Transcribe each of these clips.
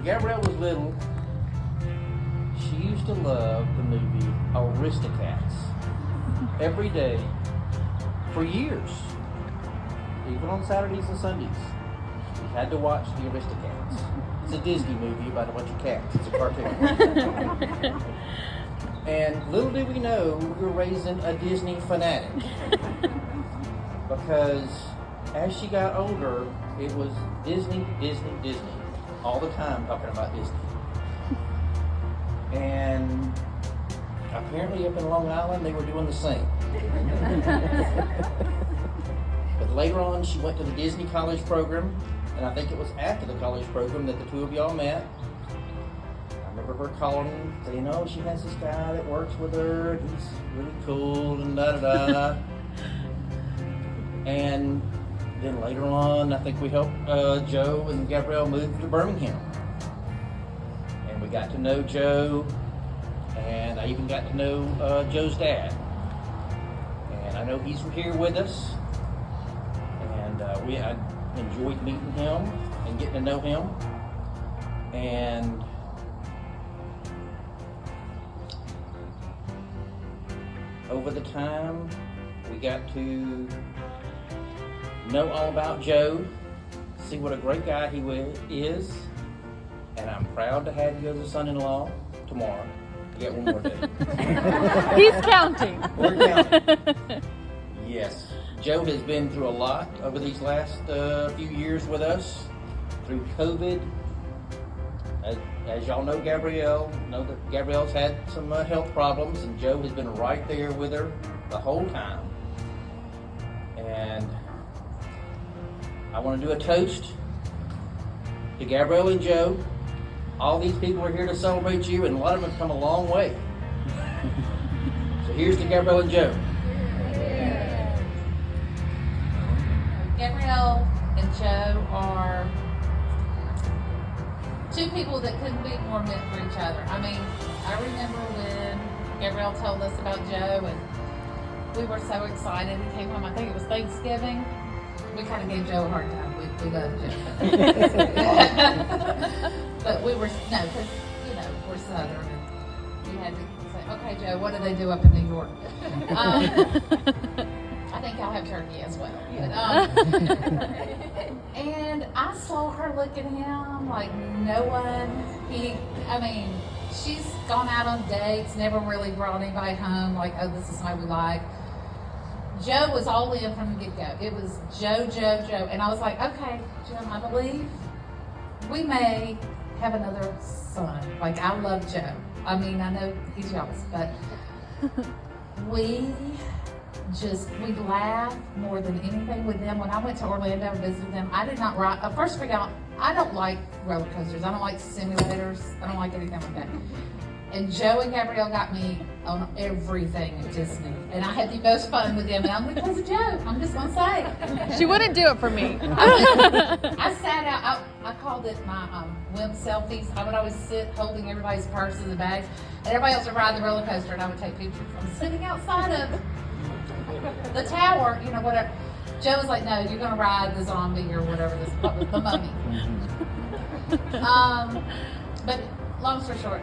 Gabrielle was little, she used to love the movie Aristocats every day for years, even on Saturdays and Sundays. We had to watch the Aristocats. It's a Disney movie about a bunch of cats. It's a cartoon. And little did we know we were raising a Disney fanatic. Because as she got older, it was Disney, Disney, Disney. All the time talking about Disney. And apparently up in Long Island, they were doing the same. But later on, she went to the Disney college program, and I think it was after the college program that the two of y'all met. I remember her calling, saying, "Oh, she has this guy that works with her, and he's really cool, and da-da-da." And then later on, I think we helped Joe and Gabrielle move to Birmingham. And we got to know Joe, and I even got to know Joe's dad. And I know he's here with us. And I enjoyed meeting him and getting to know him. And over the time, we got to know all about Joe, see what a great guy he is, and I'm proud to have you as a son-in-law tomorrow. You got one more day. He's counting. We're counting. Yes. Joe has been through a lot over these last few years with us, through COVID. As y'all know that Gabrielle's had some health problems, and Joe has been right there with her the whole time. And I want to do a toast to Gabrielle and Joe. All these people are here to celebrate you, and a lot of them have come a long way. So here's to Gabrielle and Joe. Gabrielle and Joe are two people that couldn't be more meant for each other. I mean, I remember when Gabrielle told us about Joe, and we were so excited. He came home, I think it was Thanksgiving. We kind of gave Joe a hard time. We love Joe. But we were, because, we're Southern. And we had to say, okay, Joe, what do they do up in New York? I think I'll have turkey as well. And I saw her look at him like no one. She's gone out on dates, never really brought anybody home like, oh, this is somebody we like. Joe was all in from the get-go. It was Joe, Joe, Joe. And I was like, okay, Joe, I believe we may have another son. Like, I love Joe. I mean, I know he's jealous, but we laughed more than anything with them. When I went to Orlando and visited them, I did not ride. First of all, I don't like roller coasters. I don't like simulators. I don't like anything like that. And Joe and Gabrielle got me on everything at Disney. And I had the most fun with them. And I'm because of Joe. I'm just going to say. She wouldn't do it for me. I sat out. I called it my whim selfies. I would always sit holding everybody's purses and bags. And everybody else would ride the roller coaster. And I would take pictures. I'm sitting outside of the tower, whatever. Joe was like, no, you're going to ride the zombie or whatever, the mummy. But long story short,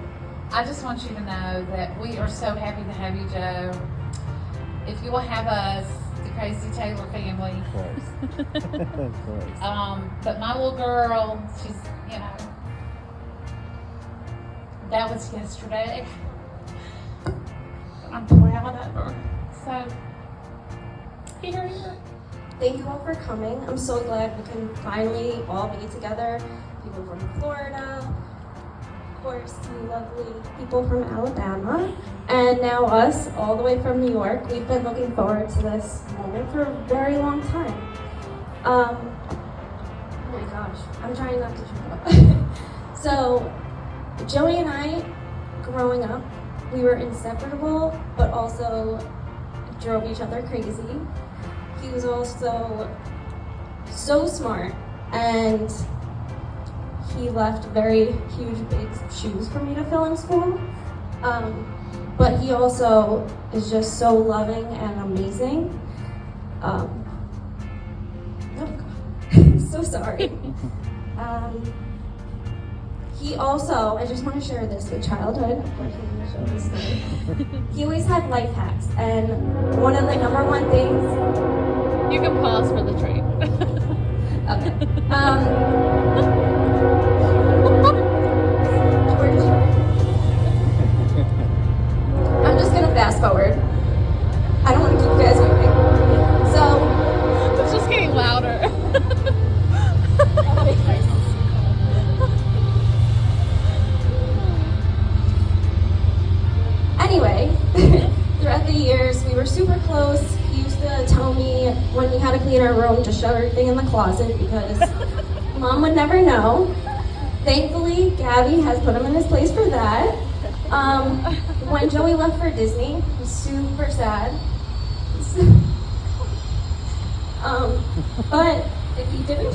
I just want you to know that we are so happy to have you, Joe. If you will have us, the Crazy Taylor family. Of course. Of course. But my little girl, she's, that was yesterday. I'm proud of her. So, here. Thank you all for coming. I'm so glad we can finally all be together. People from Florida, of course, some lovely people from Alabama, and now us, all the way from New York. We've been looking forward to this moment for a very long time. Oh my gosh, I'm trying not to jump up. So, Joey and I, growing up, we were inseparable, but also drove each other crazy. He was also so smart, and he left very huge, big shoes for me to fill in school. But he also is just so loving and amazing. Oh God, so sorry. he also, I just want to share this with childhood. Of course, I'm going to show this story. He always had life hacks, and one of the number one things. You can pause for the train. Okay. I'm just gonna fast forward. I don't want to keep you guys waiting. So. It's just getting louder. Anyway, throughout the years, we were super close. He used to tell me when we had to clean our room to shove everything in the closet because Mom would never know. Thankfully, Gabby has put him in his place for that. When Joey left for Disney, I was super sad. But if he didn't,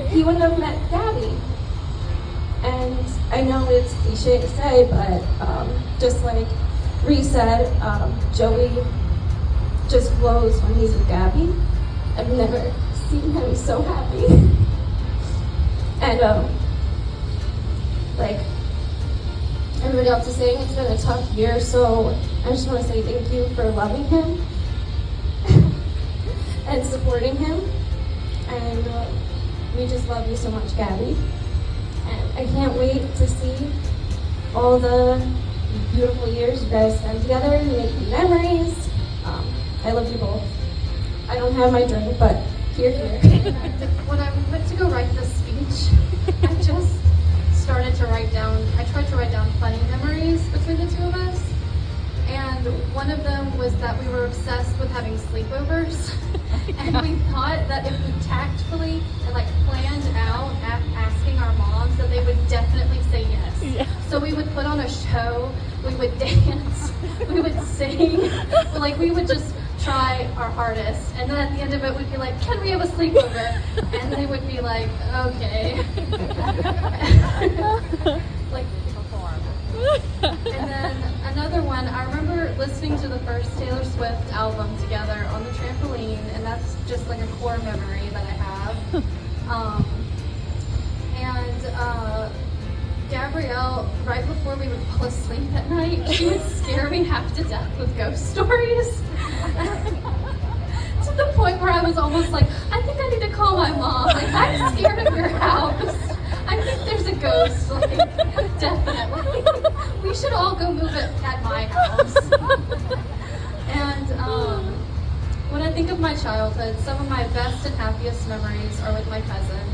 he wouldn't have met Gabby. And I know it's cliche to say, but just like Ree said, Joey just glows when he's with Gabby. I've never seen him so happy. And like everybody else is saying, it's been a tough year, so I just want to say thank you for loving him and supporting him. And we just love you so much, Gabby. And I can't wait to see all the beautiful years you guys spend together and making memories. I love you both. I don't have my drink, but here. When I went to go write this speech, I just started to write down, I tried to write down funny memories between the two of us. And one of them was that we were obsessed with having sleepovers. And we thought that if we tactfully and like planned out asking our moms, that they would definitely say yes. Yeah. So we would put on a show, we would dance, we would sing, like we would just try our hardest. And then at the end of it, we'd be like, can we have a sleepover? And they would be like, okay. Like, and then another one, I remember listening to the first Taylor Swift album together on the trampoline, and that's just like a core memory that I have. Gabrielle, right before we would fall asleep at night, she would scare me half to death with ghost stories. To the point where I was almost like, I think I need to call my mom. Like, I'm scared of your house. I think there's a ghost. Like, definitely. We should all go move it at my house. And when I think of my childhood, some of my best and happiest memories are with my cousin.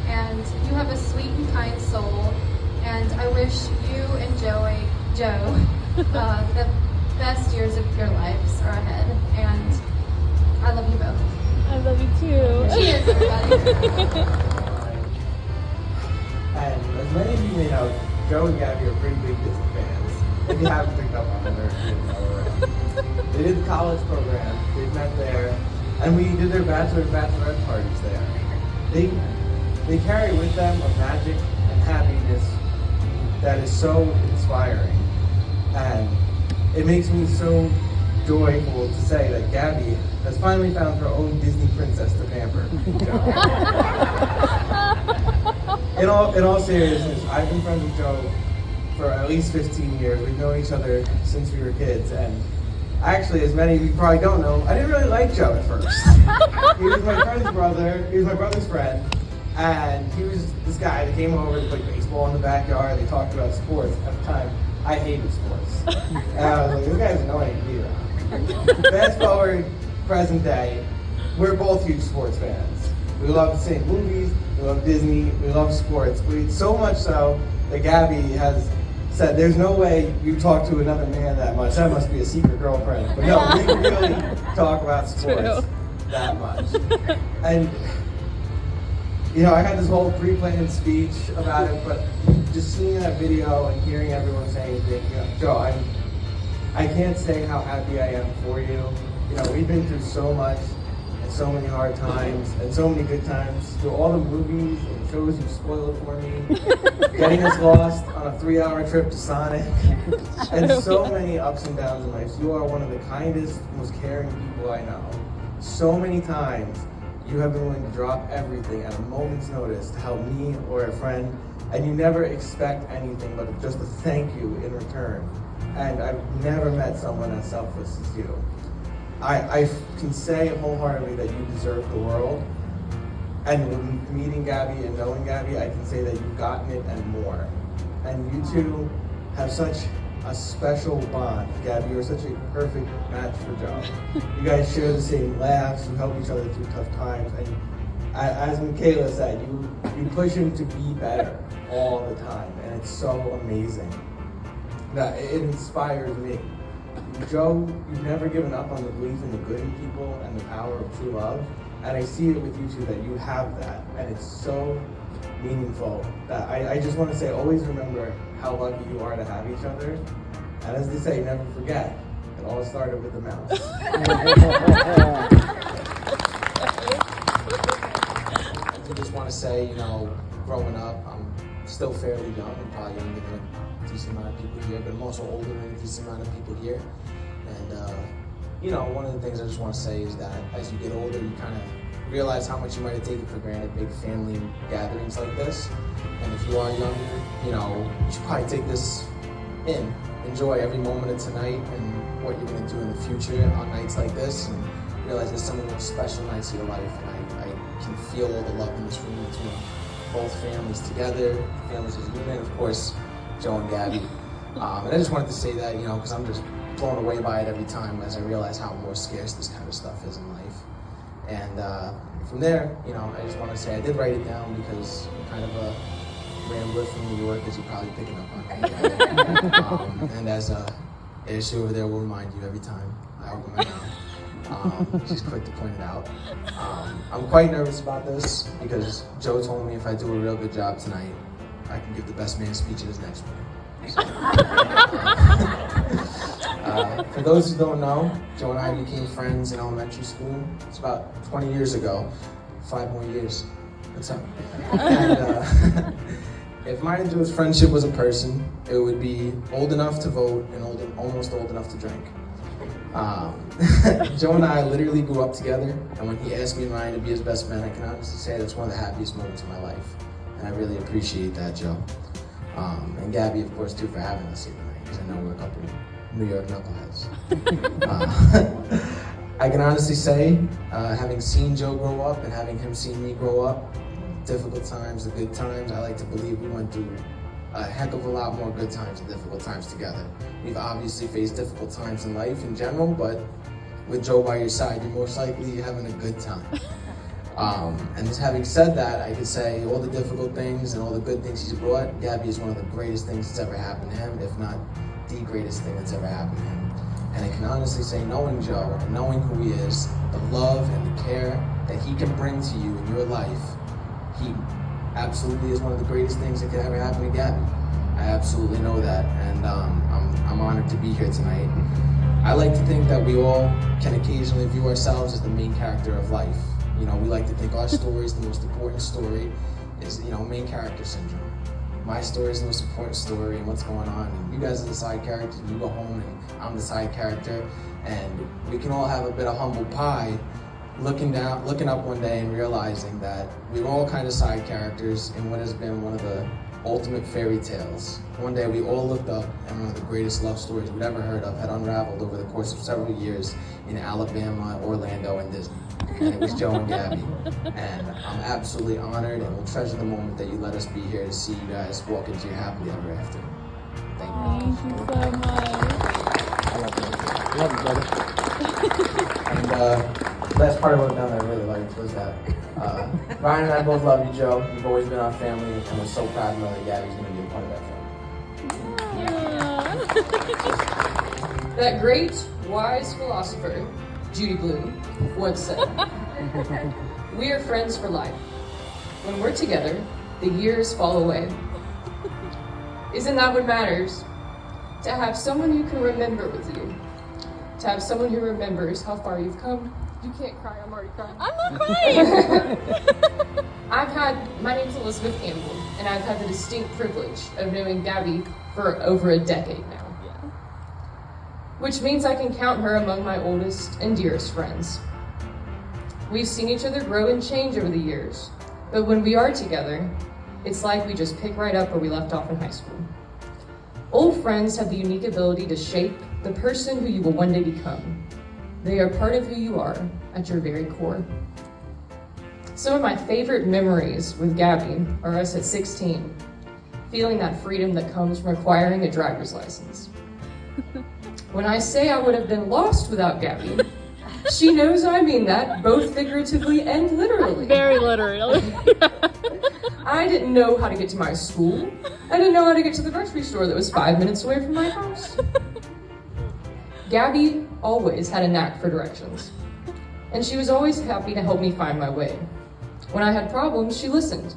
And you have a sweet and kind soul. And I wish you and Joe, the best years of your lives are ahead. And I love you both. I love you too. Cheers, everybody. And as many of you may know, Joe and Gabby are pretty big Disney fans. If you haven't picked up on it or if you didn't know already. They did the college program, they met there, and we did their bachelorette parties there. They carry with them a magic and happiness that is so inspiring. And it makes me so joyful to say that Gabby has finally found her own Disney princess to pamper. In all seriousness, I've been friends with Joe for at least 15 years. We've known each other since we were kids, and actually, as many of you probably don't know, I didn't really like Joe at first. He was my friend's brother. He was my brother's friend, and he was this guy that came over to play baseball in the backyard. They talked about sports. At the time, I hated sports, and I was like, this guy's annoying to be around. Fast forward, present day, we're both huge sports fans. We love the same movies, we love Disney, we love sports. So much so that Gabby has said, there's no way you talk to another man that much. That must be a secret girlfriend. But no, we really talk about sports that much. And, you know, I had this whole pre-planned speech about it, but just seeing that video and hearing everyone saying, you know, Joe, I can't say how happy I am for you. You know, we've been through so much and so many hard times and so many good times through all the movies and shows you've spoiled for me, getting us lost on a 3-hour trip to Sonic, and so many ups and downs in life. You are one of the kindest, most caring people I know. So many times You have been willing to drop everything at a moment's notice to help me or a friend, and you never expect anything but just a thank you in return. And I've never met someone as selfless as you. I can say wholeheartedly that you deserve the world. And with meeting Gabby and knowing Gabby, I can say that you've gotten it and more. And you two have such a special bond. Gabby, you're such a perfect match for Joe. You guys share the same laughs, you help each other through tough times, and as Michaela said, you push him to be better all the time, and it's so amazing. That it inspires me. Joe, you've never given up on the belief in the good in people and the power of true love, and I see it with you two that you have that, and it's so meaningful that I just want to say, always remember how lucky you are to have each other, and as they say, never forget, it all started with the mouse. I just want to say, growing up, I'm still fairly young. I'm probably younger than a decent amount of people here, but I'm also older than a decent amount of people here. And, one of the things I just want to say is that as you get older, you kind of realize how much you might have taken for granted big family gatherings like this. And if you are younger, you should probably take this in. Enjoy every moment of tonight and what you're going to do in the future on nights like this, and realize there's some of the most special nights of your life. And I can feel all the love in this room between both families together, families as a unit, of course, Joe and Gabby. And I just wanted to say that, because I'm just blown away by it every time as I realize how more scarce this kind of stuff is in life. And from there, I just want to say I did write it down because I'm kind of a rambler from New York, as you're probably picking up on. And as Ashley over there will remind you every time I open my mouth. She's quick to point it out. I'm quite nervous about this because Joe told me if I do a real good job tonight, I can give the best man speech at his next one. For those who don't know, Joe and I became friends in elementary school. It's about 20 years ago. 5 more years. What's up? And, if my and Joe's friendship was a person, it would be old enough to vote and almost old enough to drink. Joe and I literally grew up together, and when he asked me and Ryan to be his best man, I can honestly say that's one of the happiest moments of my life. And I really appreciate that, Joe. And Gabby, of course, too, for having us here tonight, because I know we're a couple of New York knuckleheads. I can honestly say, having seen Joe grow up and having him see me grow up, difficult times, the good times, I like to believe we went through a heck of a lot more good times and difficult times together. We've obviously faced difficult times in life in general, but with Joe by your side, you're most likely having a good time. And just having said that, I could say all the difficult things and all the good things he's brought, Gabby is one of the greatest things that's ever happened to him, if not the greatest thing that's ever happened to him. And I can honestly say, knowing Joe and knowing who he is, the love and the care that he can bring to you in your life, he absolutely is one of the greatest things that could ever happen to Gabby. I absolutely know that, and I'm honored to be here tonight. I like to think that we all can occasionally view ourselves as the main character of life. We like to think our story is the most important story, is, main character syndrome. My story is the most important story and what's going on, and you guys are the side characters, you go home and I'm the side character, and we can all have a bit of humble pie looking up one day and realizing that we were all kind of side characters in what has been one of the ultimate fairy tales. One day we all looked up and one of the greatest love stories we'd ever heard of had unraveled over the course of several years in Alabama, Orlando, and Disney. And it was Joe and Gabby. And I'm absolutely honored and will treasure the moment that you let us be here to see you guys walk into your happily ever after. Thank you. Thank you so much. I love you, brother. And last part I wrote down that I really liked was that Ryan and I both love you, Joe. You've always been our family, and we're so proud to know that Gabby's going to be a part of that family. That great, wise philosopher, Judy Blume, once said, "We are friends for life. When we're together, the years fall away." Isn't that what matters? To have someone you can remember with you. To have someone who remembers how far you've come. You can't cry, I'm already crying. I'm not crying! My name's Elizabeth Campbell, and I've had the distinct privilege of knowing Gabby for over a decade now. Yeah. Which means I can count her among my oldest and dearest friends. We've seen each other grow and change over the years, but when we are together, it's like we just pick right up where we left off in high school. Old friends have the unique ability to shape the person who you will one day become. They are part of who you are at your very core. Some of my favorite memories with Gabby are us at 16, feeling that freedom that comes from acquiring a driver's license. When I say I would have been lost without Gabby, she knows I mean that, both figuratively and literally. Very literally. I didn't know how to get to my school. I didn't know how to get to the grocery store that was 5 minutes away from my house. Gabby always had a knack for directions, and she was always happy to help me find my way. When I had problems, she listened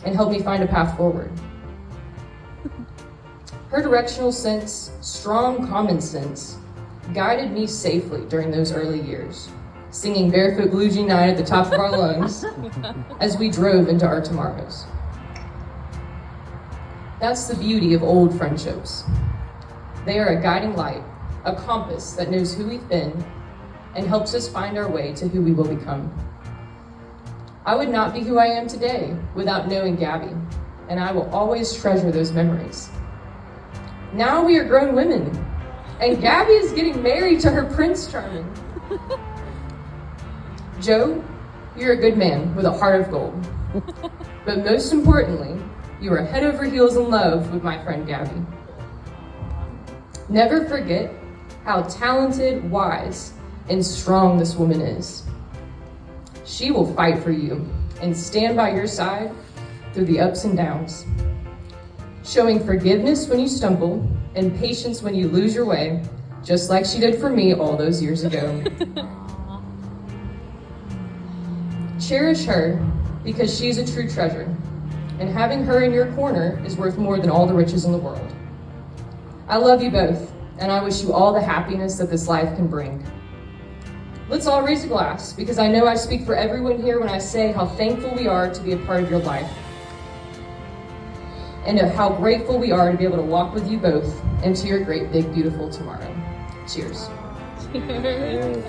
and helped me find a path forward. Her directional sense, strong common sense, guided me safely during those early years, singing Barefoot Blue Jean Night at the top of our lungs as we drove into our tomorrows. That's the beauty of old friendships. They are a guiding light, a compass that knows who we've been and helps us find our way to who we will become. I would not be who I am today without knowing Gabby, and I will always treasure those memories. Now we are grown women, and Gabby is getting married to her Prince Charming. Joe, you're a good man with a heart of gold. But most importantly, you are head over heels in love with my friend Gabby. Never forget how talented, wise, and strong this woman is. She will fight for you and stand by your side through the ups and downs, showing forgiveness when you stumble and patience when you lose your way, just like she did for me all those years ago. Cherish her because she's a true treasure, and having her in your corner is worth more than all the riches in the world. I love you both, and I wish you all the happiness that this life can bring. Let's all raise a glass, because I know I speak for everyone here when I say how thankful we are to be a part of your life, and how grateful we are to be able to walk with you both into your great, big, beautiful tomorrow. Cheers. Cheers.